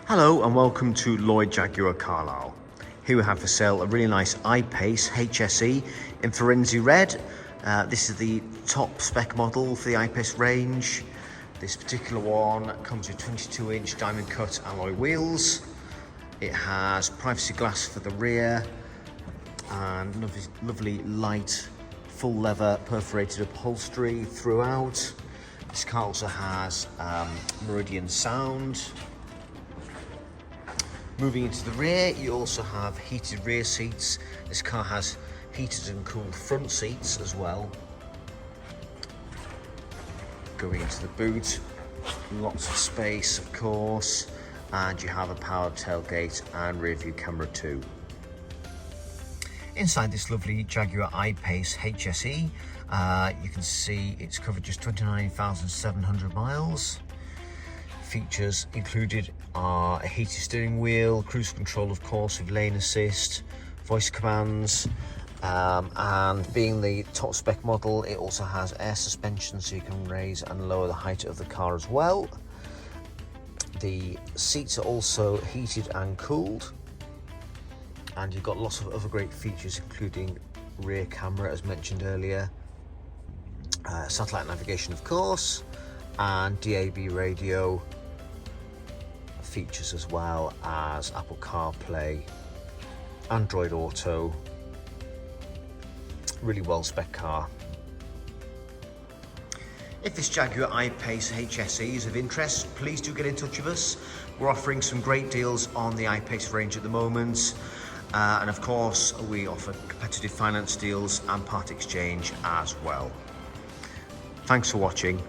Hello and welcome to Lloyd Jaguar Carlisle. Here we have for sale a really nice I-Pace HSE in Firenze Red. This is the top spec model for the I-Pace range. This particular one comes with 22-inch diamond cut alloy wheels. It has privacy glass for the rear and lovely light full leather perforated upholstery throughout. This car also has Meridian sound. Moving into the rear, you also have heated rear seats. This car has heated and cooled front seats as well. Going into the boot, lots of space of course, and you have a powered tailgate and rear view camera too. Inside this lovely Jaguar I-Pace HSE, you can see it's covered just 29,700 miles. Features included are a heated steering wheel, cruise control of course with lane assist, voice commands, and being the top spec model, it also has air suspension so you can raise and lower the height of the car as well. The seats are also heated and cooled, and you've got lots of other great features including rear camera as mentioned earlier, satellite navigation of course, and DAB radio features as well as Apple CarPlay, Android Auto. Really well spec car. If this Jaguar I-Pace HSE is of interest, please do get in touch with us. We're offering some great deals on the I-Pace range at the moment, and of course we offer competitive finance deals and part exchange as well. Thanks for watching.